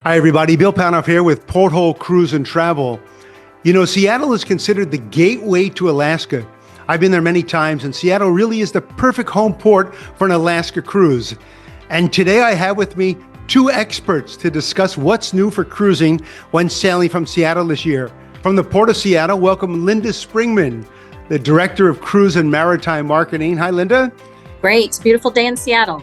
Hi, everybody. Bill Panoff here with Porthole Cruise and Travel. You know, Seattle is considered the gateway to Alaska. I've been there many times, and Seattle really is the perfect home port for an Alaska cruise. And today I have with me two experts to discuss what's new for cruising when sailing from Seattle this year. From the Port of Seattle, welcome Linda Springmann, the Director of Cruise and Maritime Marketing. Hi, Linda. Great. It's a beautiful day in Seattle.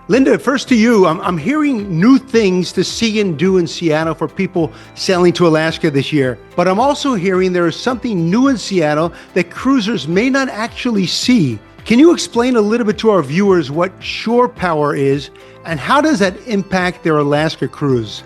Linda, first to you. I'm hearing new things to see and do in Seattle for people sailing to Alaska this year. But I'm also hearing there is something new in Seattle that cruisers may not actually see. Can you explain a little bit to our viewers what shore power is and how does that impact their Alaska cruise?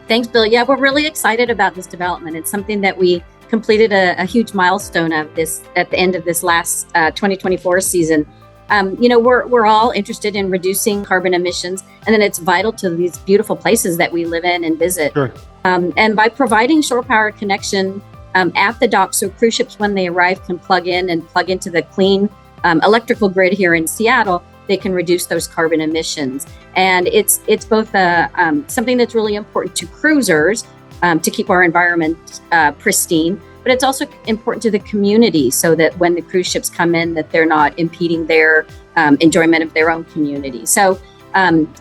Thanks, Bill. Yeah, we're really excited about this development. It's something that we completed a huge milestone of this at the end of this last 2024 season. We're all interested in reducing carbon emissions, and then it's vital to these beautiful places that we live in and visit. Sure. And by providing shore power connection at the dock, so cruise ships, when they arrive, can plug in and plug into the clean electrical grid here in Seattle, they can reduce those carbon emissions. And it's both something that's really important to cruisers to keep our environment pristine, but it's also important to the community so that when the cruise ships come in, that they're not impeding their enjoyment of their own community. So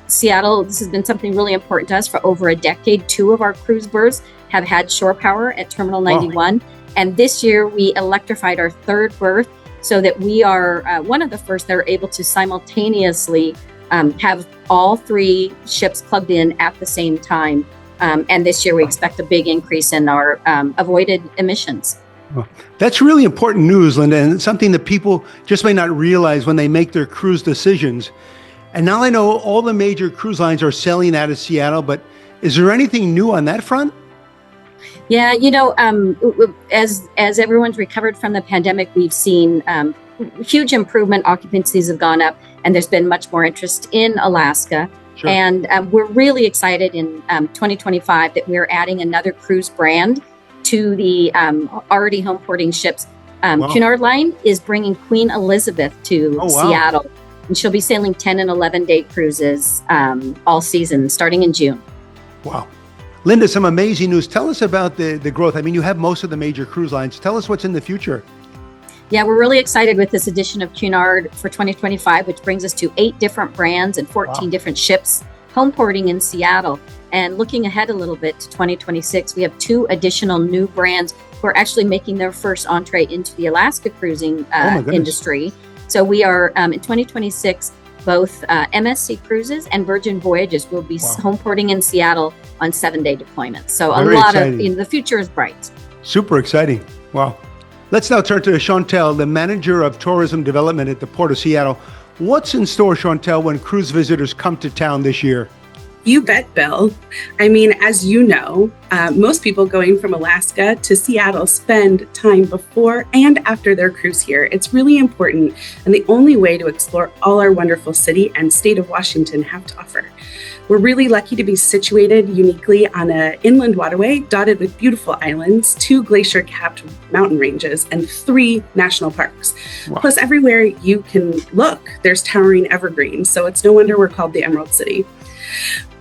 Seattle, this has been something really important to us for over a decade. 2 of our cruise berths have had shore power at Terminal 91. Wow. And this year we electrified our 3rd berth so that we are one of the first that are able to simultaneously have all 3 ships plugged in at the same time. And this year we expect a big increase in our avoided emissions. Well, that's really important news, Linda, and it's something that people just may not realize when they make their cruise decisions. And now I know all the major cruise lines are sailing out of Seattle, but is there anything new on that front? Yeah, as everyone's recovered from the pandemic, we've seen huge improvement. Occupancies have gone up, and there's been much more interest in Alaska. Sure. And we're really excited in 2025 that we're adding another cruise brand to the already home porting ships. Wow. Cunard line is bringing Queen Elizabeth to Seattle, and she'll be sailing 10 and 11-day cruises all season, starting in June. Wow. Linda, some amazing news. Tell us about the growth. I mean, you have most of the major cruise lines. Tell us what's in the future. Yeah, we're really excited with this edition of Cunard for 2025, which brings us to 8 different brands and 14 different ships home porting in Seattle. And looking ahead a little bit to 2026, we have 2 additional new brands who are actually making their first entree into the Alaska cruising industry. So we are in 2026, both MSC Cruises and Virgin Voyages will be home porting in Seattle on 7-day deployments. So Very exciting. The future is bright. Super exciting. Wow. Let's now turn to Chantelle, the Manager of Tourism Development at the Port of Seattle. What's in store, Chantelle, when cruise visitors come to town this year? You bet, Bill. I mean, as you know, most people going from Alaska to Seattle spend time before and after their cruise here. It's really important and the only way to explore all our wonderful city and state of Washington have to offer. We're really lucky to be situated uniquely on an inland waterway dotted with beautiful islands, 2 glacier-capped mountain ranges, and 3 national parks. Wow. Plus, everywhere you can look, there's towering evergreens, so it's no wonder we're called the Emerald City.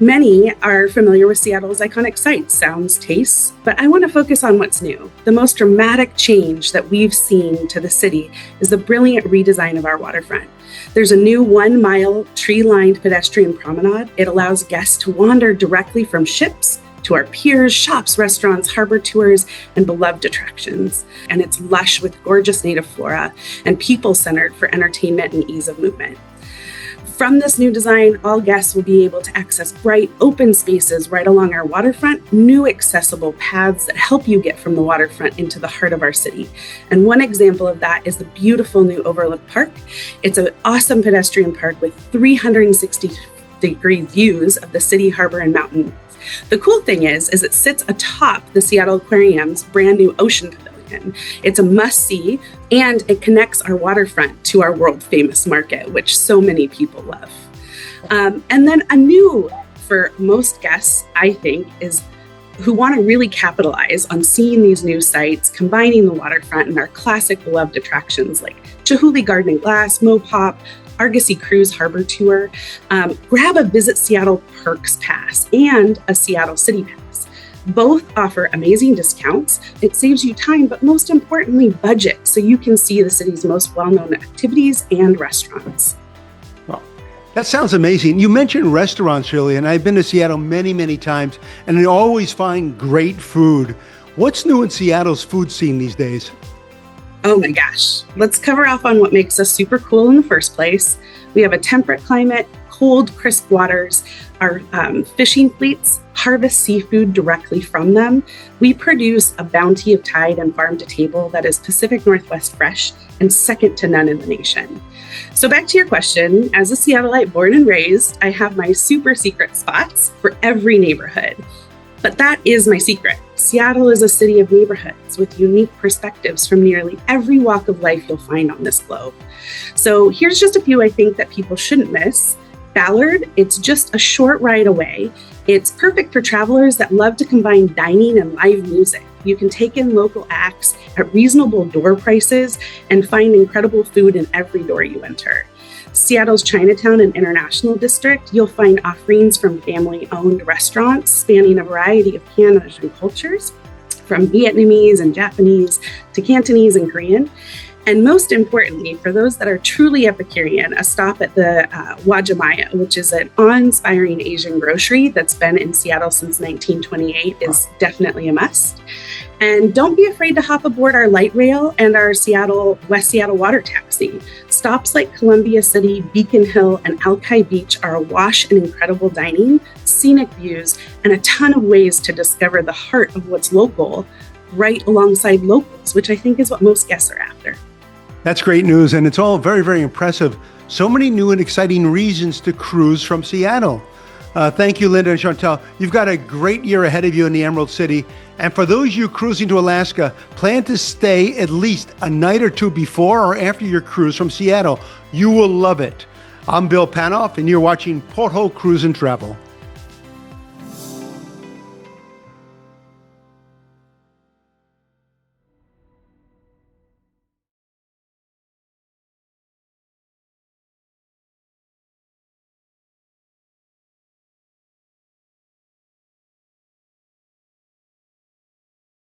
Many are familiar with Seattle's iconic sights, sounds, tastes, but I want to focus on what's new. The most dramatic change that we've seen to the city is the brilliant redesign of our waterfront. There's a new 1-mile tree-lined pedestrian promenade. It allows guests to wander directly from ships to our piers, shops, restaurants, harbor tours, and beloved attractions. And it's lush with gorgeous native flora and people-centered for entertainment and ease of movement. From this new design, all guests will be able to access bright, open spaces right along our waterfront, new accessible paths that help you get from the waterfront into the heart of our city. And one example of that is the beautiful new Overlook Park. It's an awesome pedestrian park with 360-degree views of the city, harbor, and mountains. The cool thing is it sits atop the Seattle Aquarium's brand new Ocean Pavilion. It's a must-see, and it connects our waterfront to our world-famous market, which so many people love. And then a new, for most guests, I think, is who want to really capitalize on seeing these new sites, combining the waterfront and our classic beloved attractions like Chihuly Garden and Glass, Mopop, Argosy Cruise Harbor Tour, grab a Visit Seattle Perks Pass and a Seattle City Pass. Both offer amazing discounts. It saves you time, but most importantly, budget, so you can see the city's most well-known activities and restaurants. Well, that sounds amazing. You mentioned restaurants, Shirley, and I've been to Seattle many, many times, and I always find great food. What's new in Seattle's food scene these days? Oh my gosh. Let's cover off on what makes us super cool in the first place. We have a temperate climate, cold, crisp waters. Our fishing fleets harvest seafood directly from them. We produce a bounty of tide and farm to table that is Pacific Northwest fresh and second to none in the nation. So back to your question, as a Seattleite born and raised, I have my super secret spots for every neighborhood. But that is my secret. Seattle is a city of neighborhoods with unique perspectives from nearly every walk of life you'll find on this globe. So here's just a few I think that people shouldn't miss. Ballard, it's just a short ride away. It's perfect for travelers that love to combine dining and live music. You can take in local acts at reasonable door prices and find incredible food in every door you enter. Seattle's Chinatown and International District, you'll find offerings from family-owned restaurants spanning a variety of Canadian and cultures, from Vietnamese and Japanese to Cantonese and Korean. And most importantly, for those that are truly Epicurean, a stop at the Wajimaya, which is an awe-inspiring Asian grocery that's been in Seattle since 1928, is definitely a must. And don't be afraid to hop aboard our light rail and our West Seattle water taxi. Stops like Columbia City, Beacon Hill, and Alki Beach are awash in incredible dining, scenic views, and a ton of ways to discover the heart of what's local right alongside locals, which I think is what most guests are after. That's great news, and it's all very, very impressive. So many new and exciting reasons to cruise from Seattle. Thank you, Linda and Chantelle. You've got a great year ahead of you in the Emerald City. And for those of you cruising to Alaska, plan to stay at least a night or two before or after your cruise from Seattle. You will love it. I'm Bill Panoff, and you're watching Porthole Cruise and Travel.